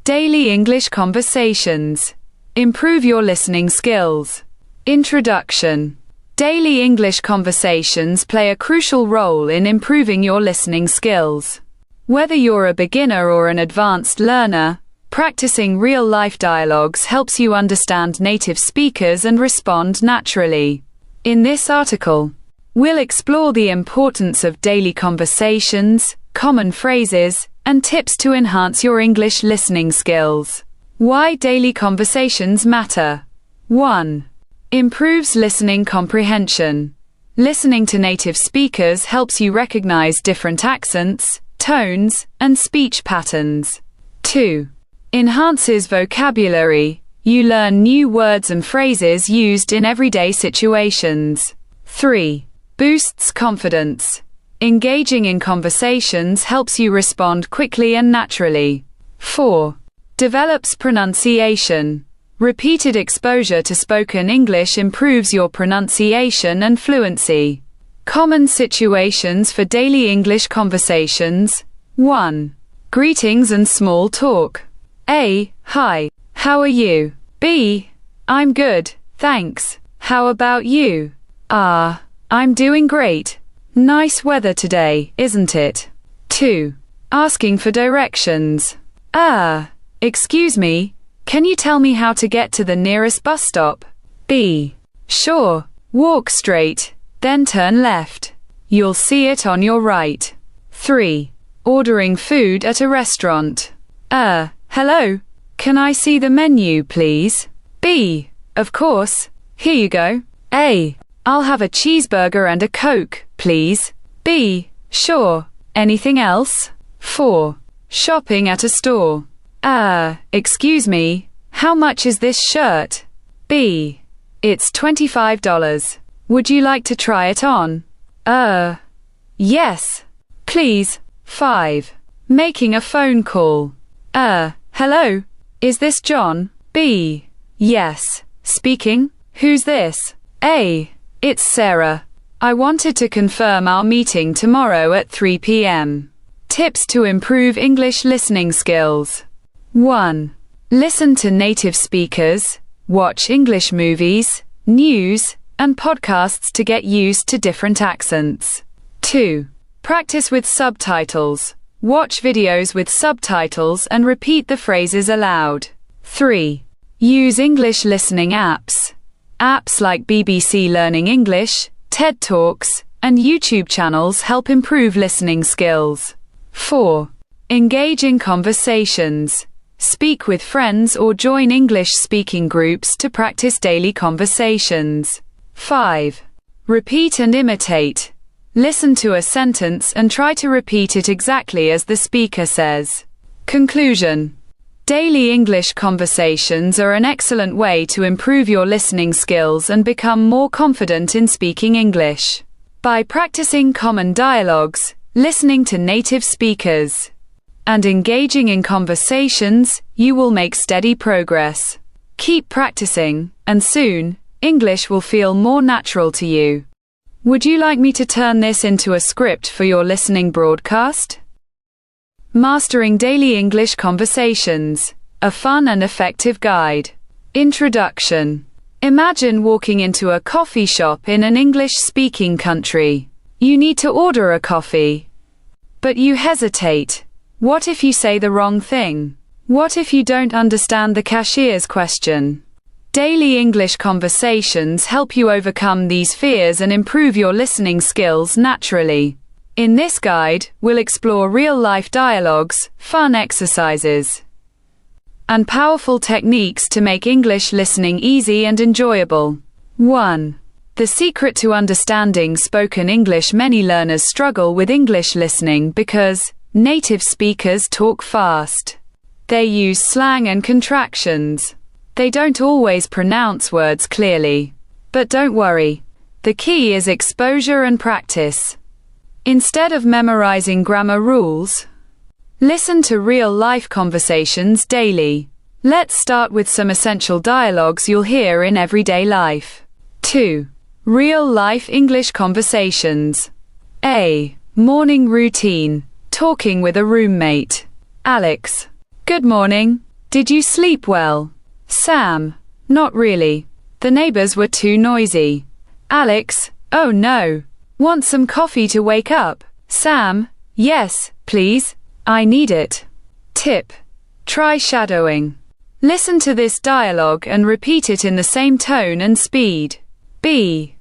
Daily English conversations. Improve your listening skills. Introduction. Daily English conversations play a crucial role in improving your listening skills. Whether you're a beginner or an advanced learner, practicing real-life dialogues helps you understand native speakers and respond naturally. In this article, we'll explore the importance of daily conversations, common phrases, and tips to enhance your English listening skills. Why daily conversations matter. 1. Improves listening comprehension. Listening to native speakers helps you recognize different accents, tones, and speech patterns. 2. Enhances vocabulary. You learn new words and phrases used in everyday situations. 3. Boosts confidence. Engaging in conversations helps you respond quickly and naturally. 4. Develops pronunciation. Repeated exposure to spoken English improves your pronunciation and fluency. Common situations for daily English conversations. 1. Greetings and small talk. A. Hi, how are you? B. I'm good, thanks. How about you? I'm doing great. Nice weather today, isn't it? 2. Asking for directions. Excuse me, can you tell me how to get to the nearest bus stop? B. Sure, walk straight, then turn left. You'll see it on your right. 3. Ordering food at a restaurant. Hello, can I see the menu, please? B. Of course, here you go. A. I'll have a cheeseburger and a Coke, please. B. Sure, anything else? 4. Shopping at a store. Excuse me, how much is this shirt? B. It's $25. Would you like to try it on? Yes, please. 5. Making a phone call. Hello, is this John? B. Yes, speaking. Who's this? A. It's Sarah. I wanted to confirm our meeting tomorrow at 3 p.m. Tips to improve English listening skills. 1. Listen to native speakers, watch English movies, news, and podcasts to get used to different accents. 2. Practice with subtitles. Watch videos with subtitles and repeat the phrases aloud. 3. Use English listening apps. Apps like BBC Learning English, TED Talks, and YouTube channels help improve listening skills. 4. Engage in conversations. Speak with friends or join English speaking groups to practice daily conversations. 5. Repeat and imitate. Listen to a sentence and try to repeat it exactly as the speaker says. Conclusion. Daily English conversations are an excellent way to improve your listening skills and become more confident in speaking English. By practicing common dialogues, listening to native speakers, and engaging in conversations, you will make steady progress. Keep practicing, and soon, English will feel more natural to you. Would you like me to turn this into a script for your listening broadcast? Mastering Daily English Conversations. A fun and effective guide. Introduction. Imagine walking into a coffee shop in an English-speaking country. You need to order a coffee, but you hesitate. What if you say the wrong thing? What if you don't understand the cashier's question? Daily English conversations help you overcome these fears and improve your listening skills naturally. In this guide, we'll explore real-life dialogues, fun exercises, and powerful techniques to make English listening easy and enjoyable. 1. The secret to understanding spoken English. Many learners struggle with English listening because native speakers talk fast. They use slang and contractions. They don't always pronounce words clearly. But don't worry. The key is exposure and practice. Instead of memorizing grammar rules, listen to real-life conversations daily. Let's start with some essential dialogues you'll hear in everyday life. 2. Real-life English conversations. A. Morning routine. Talking with a roommate. Alex. Good morning. Did you sleep well? Sam, not really. The neighbors were too noisy. Alex, oh no. Want some coffee to wake up? Sam, yes, please. I need it. Tip. Try shadowing. Listen to this dialogue and repeat it in the same tone and speed. B.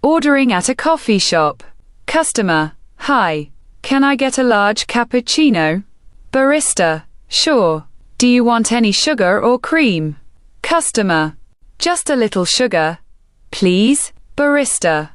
Ordering at a coffee shop. Customer, hi. Can I get a large cappuccino? Barista, sure. Do you want any sugar or cream? Customer, just a little sugar, please. Barista,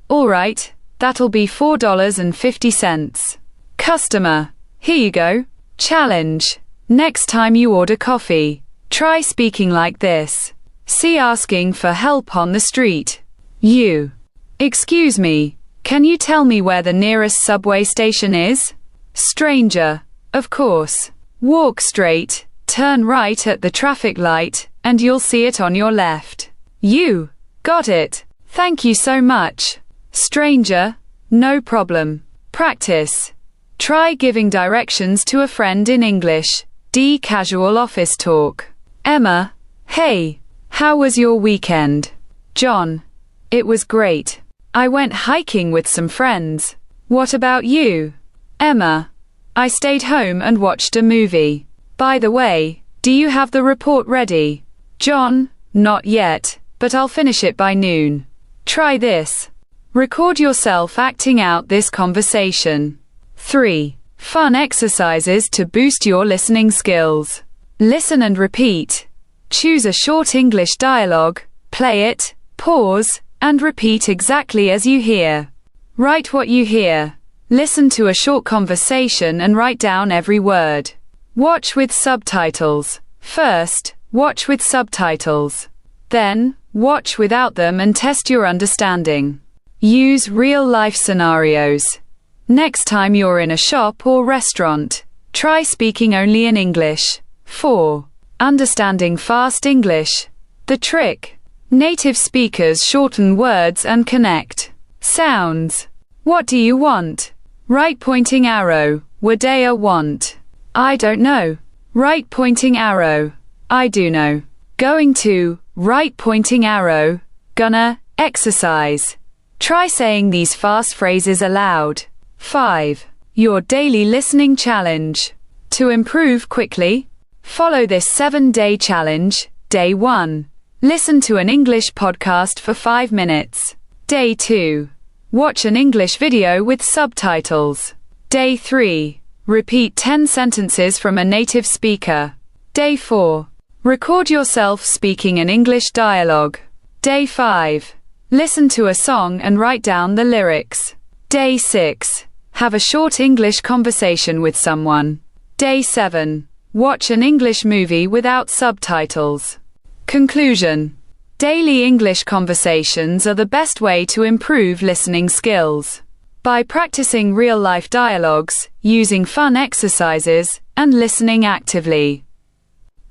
all right, that'll be $4.50. Customer, here you go. Challenge. Next time you order coffee, try speaking like this. See asking for help on the street. You. Excuse me, can you tell me where the nearest subway station is? Stranger, of course. Walk straight, turn right at the traffic light, and you'll see it on your left. You. Got it. Thank you so much. Stranger, no problem. Practice. Try giving directions to a friend in English. D. Casual office talk. Emma, hey, how was your weekend? John, it was great. I went hiking with some friends. What about you? Emma, I stayed home and watched a movie. By the way, do you have the report ready? John, not yet, but I'll finish it by noon. Try this. Record yourself acting out this conversation. 3. Fun exercises to boost your listening skills. Listen and repeat. Choose a short English dialogue, play it, pause, and repeat exactly as you hear. Write what you hear. Listen to a short conversation and write down every word. Watch with subtitles. First, watch with subtitles. Then, watch without them and test your understanding. Use real-life scenarios. Next time you're in a shop or restaurant, try speaking only in English. 4. Understanding fast English. The trick. Native speakers shorten words and connect. Sounds. What do you want? Right pointing arrow. Wadea want. I don't know. Right pointing arrow. I do know. Going to. Right pointing arrow. Gonna. Exercise. Try saying these fast phrases aloud. 5. Your daily listening challenge. To improve quickly, follow this 7-day challenge. Day 1. Listen to an English podcast for 5 minutes. Day 2. Watch an English video with subtitles. Day 3. Repeat 10 sentences from a native speaker. Day 4. Record yourself speaking an English dialogue. Day 5. Listen to a song and write down the lyrics. Day 6. Have a short English conversation with someone. Day 7. Watch an English movie without subtitles. Conclusion. Daily English conversations are the best way to improve listening skills. By practicing real-life dialogues, using fun exercises, and listening actively,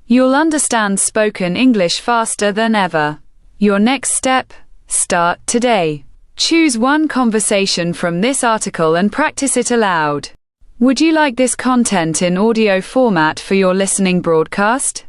you'll understand spoken English faster than ever. Your next step? Start today. Choose one conversation from this article and practice it aloud. Would you like this content in audio format for your listening broadcast?